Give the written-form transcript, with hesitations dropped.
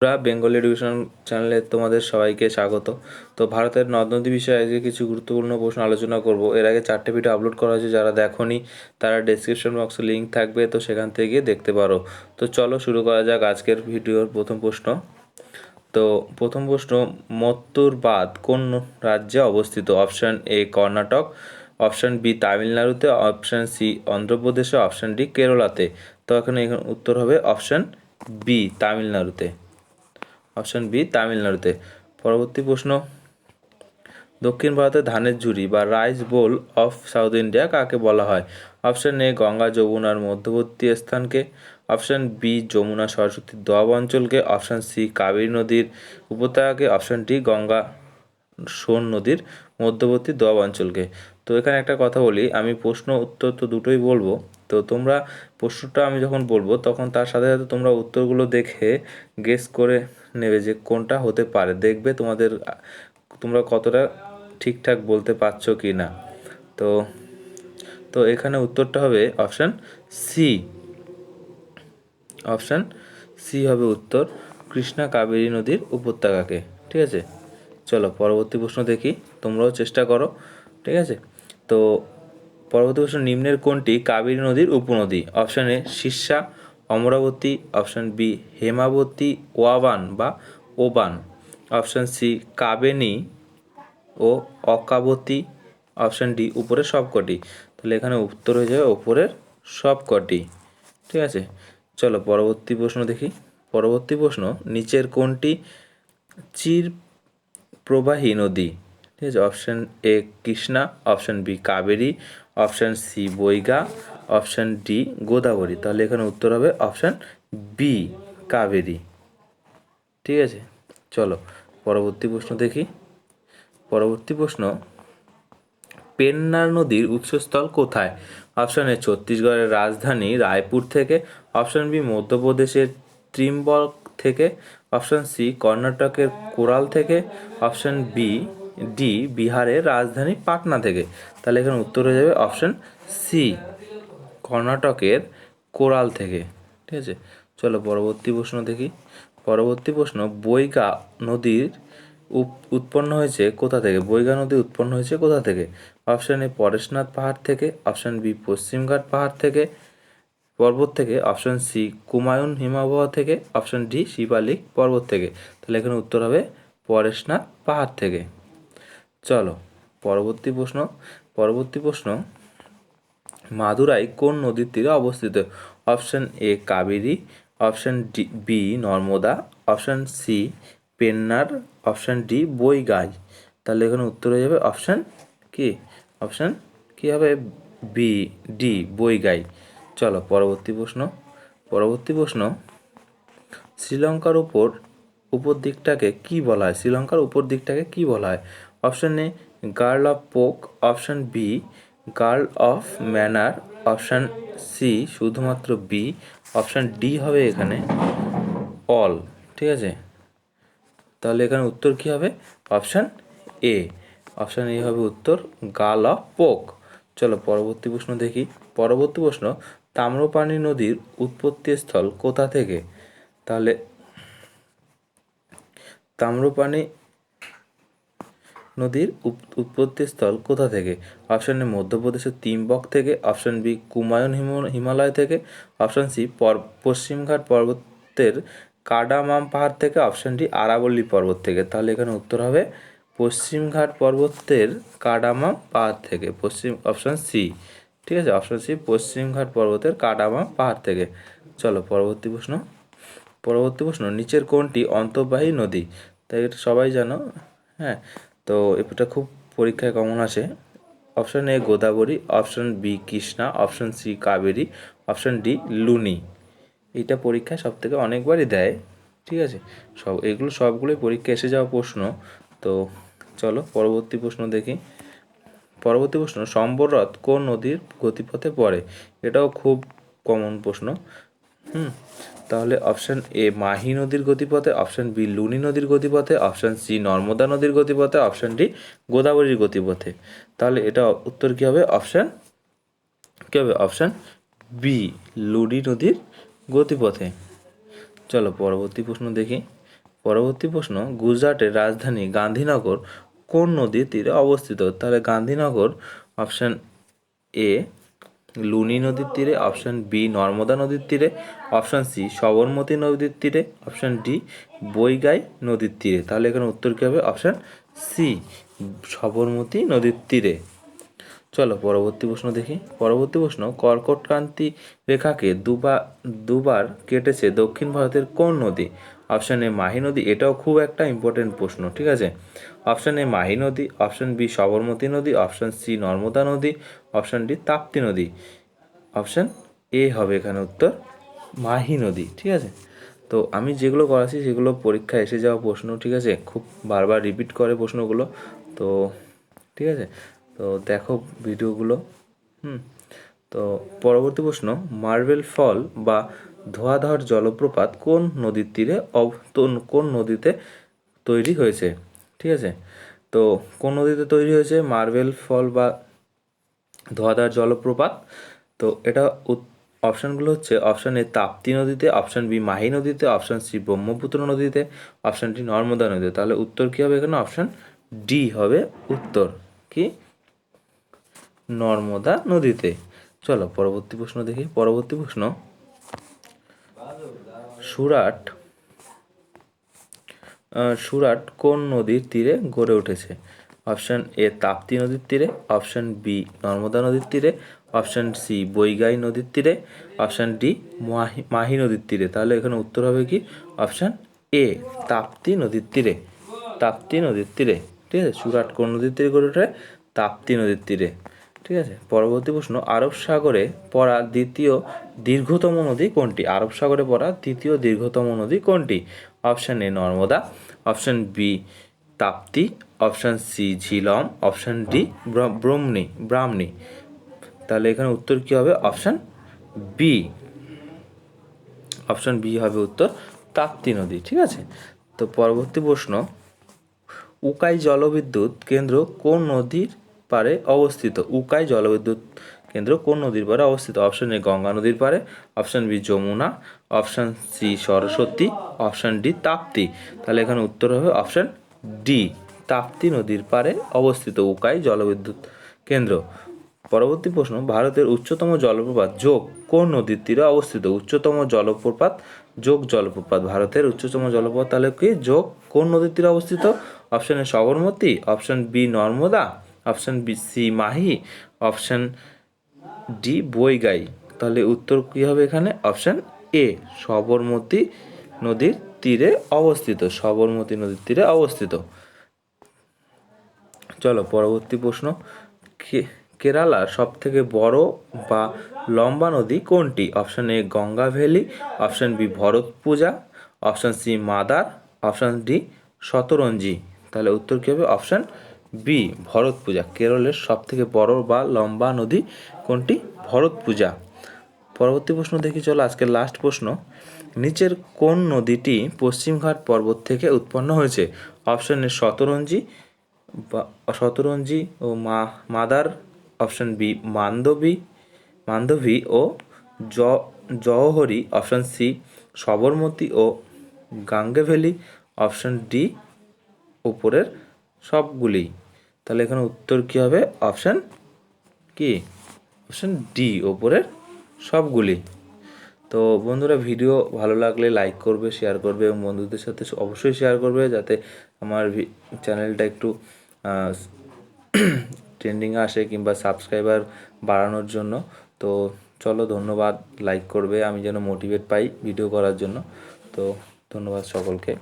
Bengal education চ্যানেলে তোমাদের সবাইকে স্বাগত। তো ভারতের নদ নদী বিষয়ে আজকে কিছু গুরুত্বপূর্ণ প্রশ্ন আলোচনা করব। এর আগে 4টে ভিডিও আপলোড করা হয়েছে, যারা দেখোনি তারা ডেসক্রিপশন বক্সে লিঙ্ক থাকবে, তো সেখান থেকে গিয়ে দেখতে পারো। তো চলো শুরু করা যাক আজকের ভিডিওর প্রথম প্রশ্ন। তো প্রথম প্রশ্ন, মত্তুর বাঁধ কোন রাজ্যে অবস্থিত? Option A Karnataka, option B তামিলনাড়ুতে, অপশান সি অন্ধ্রপ্রদেশে, অপশান ডি কেরলাতে। তো এখানে উত্তর হবে অপশান বি তামিলনাড়ুতে। অপশান বি তামিলনাড়ুতে। পরবর্তী প্রশ্ন, দক্ষিণ ভারতের ধানের ঝুড়ি বা rice bowl of South India কাকে বলা হয়? অপশান এ গঙ্গা যমুনার মধ্যবর্তী স্থানকে, অপশান বি যমুনা সরস্বতীর দোয়াব অঞ্চলকে, অপশান সি কাবেরী নদীর উপত্যকাকে, অপশান ডি গঙ্গা সোন নদীর মধ্যবর্তী দোয়াব অঞ্চলকে। তো এখানে একটা কথা বলি, আমি প্রশ্ন উত্তর তো দুটোই বলবো। তো তোমরা প্রশ্নটা আমি যখন বলবো তখন তার সাথে সাথে তোমরা উত্তরগুলো দেখে গেস করে নেবে যে কোনটা হতে পারে, দেখবে তোমরা কতটা ঠিকঠাক বলতে পারছো কি না। তো তো এখানে উত্তরটা হবে অপশান সি। অপশান সি হবে উত্তর, কৃষ্ণা কাবেরী নদীর উপত্যকাকে। ঠিক আছে, চলো পরবর্তী প্রশ্ন দেখি, তোমরাও চেষ্টা করো। ঠিক আছে, তো পরবর্তী প্রশ্ন, নিম্নের কোনটি কাবেরী নদীর উপনদী? অপশান এ শীর্ষা, অমরাবতী, অপশান বি হেমাবতী ওয়াবান বা ওবান, অপশান সি কাবেনী ও অকাবতী, অপশান ডি উপরের সবকটি। তাহলে এখানে উত্তর হয়ে যাবে উপরের সবকটি। ঠিক আছে, চলো পরবর্তী প্রশ্ন দেখি। পরবর্তী প্রশ্ন, নিচের কোনটি চির প্রবাহী নদী? ঠিক আছে, option A Krishna, option B Kaveri, option C Vaigai, option D Godavari. তাহলে এখানে উত্তর হবে অপশান বি কাবেরী। ঠিক আছে, চলো পরবর্তী প্রশ্ন দেখি। পরবর্তী প্রশ্ন, পেন্নার নদীর উৎসস্থল কোথায়? অপশান এ ছত্তিশগড়ের রাজধানী রায়পুর থেকে, অপশান বি মধ্যপ্রদেশের ত্রিম্বক থেকে, অপশান সি কর্ণাটকের কোরাল থেকে, অপশান ডি বিহারের রাজধানী পাটনা থেকে। তাহলে এখানে উত্তর হয়ে যাবে অপশান সি কর্ণাটকের কোরাল থেকে। ঠিক আছে, চলো পরবর্তী প্রশ্ন দেখি। পরবর্তী প্রশ্ন, বৈগা নদীর উৎপন্ন হয়েছে কোথা থেকে? বৈগা নদী উৎপন্ন হয়েছে কোথা থেকে? অপশান এ পরেশনাথ পাহাড় থেকে, অপশান বি পশ্চিমঘাট পাহাড় থেকে পর্বত থেকে, অপশান সি কুমায়ুন হিমবাহ থেকে, অপশান ডি শিবালিক পর্বত থেকে। তাহলে এখানে উত্তর হবে পরেশনাথ পাহাড় থেকে। চলো পরবর্তী প্রশ্ন। পরবর্তী প্রশ্ন, মাদুরাই কোন নদীর তীরে অবস্থিত? Option A Kaveri, option B Narmada, option C Pennar, option D Vaigai. তাহলে এখানে উত্তর হয়ে যাবে অপশান কি? অপশান কি হবে? B D Vaigai. চলো পরবর্তী প্রশ্ন। পরবর্তী প্রশ্ন, শ্রীলঙ্কার উপর দিকটাকে কি বলা হয়? শ্রীলঙ্কার উপর দিকটাকে কি বলা হয়? Option A gulf of Palk, option B gulf of Mannar, option C শুধুমাত্র বি, অপশান ডি হবে এখানে অল। ঠিক আছে, তাহলে এখানে উত্তর কি হবে? Option A. অপশান এ হবে উত্তর, গার্ল অফ পোক। চলো পরবর্তী প্রশ্ন দেখি। পরবর্তী প্রশ্ন, তাম্রপানি নদীর উৎপত্তি স্থল কোথা থেকে? তাহলে তাম্রপানি নদীর উৎপত্তি স্থল কোথা থেকে? অপশান এ মধ্যপ্রদেশের তিম্বক থেকে, অপশান বি কুমায়ুন হিমালয় থেকে, অপশান সি পশ্চিমঘাট পর্বতের কাডামাম পাহাড় থেকে, অপশান ডি আরাবল্লী পর্বত থেকে। তাহলে এখানে উত্তর হবে পশ্চিমঘাট পর্বতের কাডামাম পাহাড় থেকে। Option C. ঠিক আছে, অপশান সি পশ্চিমঘাট পর্বতের কাডামাম পাহাড় থেকে। চলো পরবর্তী প্রশ্ন। পরবর্তী প্রশ্ন, নিচের কোনটি অন্তর্বাহী নদী? তাই এটা সবাই জানো। হ্যাঁ, তো এটা খুব পরীক্ষায় কমন আসে। Option A Godavari, option B Krishna, option C Kaveri, option D Luni. এইটা পরীক্ষায় সব থেকে অনেকবারই দেয়। ঠিক আছে, এগুলো সবগুলোই পরীক্ষায় এসে যাওয়া প্রশ্ন। তো চলো পরবর্তী প্রশ্ন দেখি। পরবর্তী প্রশ্ন, সম্বররথ কোন নদীর গতিপথে পড়ে? এটাও খুব কমন প্রশ্ন। তাহলে অপশান এ মাহি নদীর গতিপথে, অপশান বি লুনি নদীর গতিপথে, অপশান সি নর্মদা নদীর গতিপথে, অপশান ডি গোদাবরীর গতিপথে। তাহলে এটা উত্তর কী হবে? অপশান কী হবে? অপশান বি লুনি নদীর গতিপথে। চলো পরবর্তী প্রশ্ন দেখি। পরবর্তী প্রশ্ন, গুজরাটের রাজধানী গান্ধীনগর কোন নদীর তীরে অবস্থিত? তাহলে গান্ধীনগর অপশান এ লুনি নদীর তীরে, অপশান বি নর্মদা নদীর তীরে, অপশান সি সবরমতী নদীর তীরে, অপশান ডি বৈগাই নদীর তীরে। তাহলে এখানে উত্তর কী হবে? অপশান সি সবরমতী নদীর তীরে। চলো পরবর্তী প্রশ্ন দেখি। পরবর্তী প্রশ্ন, কর্কটক্রান্তি রেখাকে দুবার কেটেছে দক্ষিণ ভারতের কোন নদী? অপশান এ মাহি নদী, এটাও খুব একটা ইম্পর্টেন্ট প্রশ্ন, ঠিক আছে। অপশান এ মাহি নদী, অপশান বি সবরমতী নদী, অপশান সি নর্মদা নদী, অপশান ডি তাপ্তি নদী। অপশান এ হবে এখানে উত্তর, মাহি নদী, ঠিক আছে। তো আমি যেগুলো করাচ্ছি সেগুলো পরীক্ষায় এসে যাওয়া প্রশ্ন, ঠিক আছে, খুব বারবার রিপিট করে প্রশ্নগুলো, তো ঠিক আছে। তো দেখো ভিডিওগুলো। তো পরবর্তী প্রশ্ন, মার্বেল ফল বা ধোঁয়াধার জলপ্রপাত কোন নদীর তীরে কোন নদীতে তৈরি হয়েছে? ঠিক আছে, তো কোন নদীতে তৈরি হয়েছে মার্বেল ফল বা ধোঁয়াধার জলপ্রপাত? তো এটা অপশানগুলো হচ্ছে, অপশান এ তাপ্তি নদীতে, অপশান বি মাহি নদীতে, অপশান সি ব্রহ্মপুত্র নদীতে, অপশান ডি নর্মদা নদীতে। তাহলে উত্তর কী হবে এখানে? অপশান ডি হবে উত্তর, কি নর্মদা নদীতে। চলো পরবর্তী প্রশ্ন দেখি। পরবর্তী প্রশ্ন, সুরাট কোন নদীর তীরে গড়ে উঠেছে? অপশান এ তাপ্তি নদীর তীরে, অপশান বি নর্মদা নদীর তীরে, অপশান সি বৈগাই নদীর তীরে, অপশান ডি মাহি নদীর তীরে। তাহলে এখানে উত্তর হবে কি? অপশান এ তাপ্তি নদীর তীরে, তাপ্তি নদীর তীরে, ঠিক আছে। সুরাট কোন নদীর তীরে গড়ে ওঠে? তাপ্তি নদীর তীরে, ঠিক আছে। পরবর্তী প্রশ্ন, আরব সাগরে পড়া দ্বিতীয় দীর্ঘতম নদী কোনটি? আরব সাগরে পড়া দ্বিতীয় দীর্ঘতম নদী কোনটি? Option A Narmada, option B Tapti, option C Jhelum, option D Brahmani. তাহলে এখানে উত্তর কী হবে? অপশান বি, অপশান বি হবে উত্তর, তাপ্তি নদী, ঠিক আছে। তো পরবর্তী প্রশ্ন, উকাই জলবিদ্যুৎ কেন্দ্র কোন নদীর পাড়ে অবস্থিত? উকাই জলবিদ্যুৎ কেন্দ্র কোন নদীর পাড়ে অবস্থিত? অপশান এ গঙ্গা নদীর পাড়ে, option B Yamuna, option C Saraswati, option D Tapti. তাহলে এখানে উত্তর হবে অপশান ডি তাপ্তি নদীর পাড়ে অবস্থিত উকাই জলবিদ্যুৎ কেন্দ্র। পরবর্তী প্রশ্ন, ভারতের উচ্চতম জলপ্রপাত যোগ কোন নদীর তীরে অবস্থিত? উচ্চতম জলপ্রপাত যোগ জলপ্রপাত, ভারতের উচ্চতম জলপ্রপাত তাহলে কি যোগ কোন নদীর তীরে অবস্থিত? Option A Sabarmati, option B Narmada, option B C Mahi, option D Vaigai. তাহলে উত্তর কী হবে এখানে? অপশান এ সবরমতী নদীর তীরে অবস্থিত, সবরমতী নদীর তীরে অবস্থিত। চলো পরবর্তী প্রশ্ন, কেরালার সবথেকে বড় বা লম্বা নদী কোনটি? Option A Ganga valley, option B Bharathapuzha, option C মাদার, অপশান ডি শতরঞ্জি। তাহলে উত্তর কী হবে? Option B Bharathapuzha. কেরলের সবথেকে বড় বা লম্বা নদী কোনটি? ভরতপুজা। পরবর্তী প্রশ্ন দেখি, চলো আজকের লাস্ট প্রশ্ন, নিচের কোন নদীটি পশ্চিমঘাট পর্বত থেকে উৎপন্ন হয়েছে? অপশান এ শতরঞ্জি ও মাদার, অপশান বি মান্ধবী ও জওহরি, অপশান সি সবরমতী ও গাঙ্গেভ্যালি, অপশান ডি উপরের সবগুলি। তাহলে এখানে উত্তর কী হবে? অপশান কি? অপশান ডি উপরের সবগুলি। তো বন্ধুরা, ভিডিও ভালো লাগলে লাইক করবে, শেয়ার করবে এবং বন্ধুদের সাথে অবশ্যই শেয়ার করবে, যাতে আমার চ্যানেলটা একটু ট্রেন্ডিংয়ে আসে কিংবা সাবস্ক্রাইবার বাড়ানোর জন্য। তো চলো, ধন্যবাদ, লাইক করবে, আমি যেন মোটিভেট পাই ভিডিও করার জন্য। তো ধন্যবাদ সকলকে।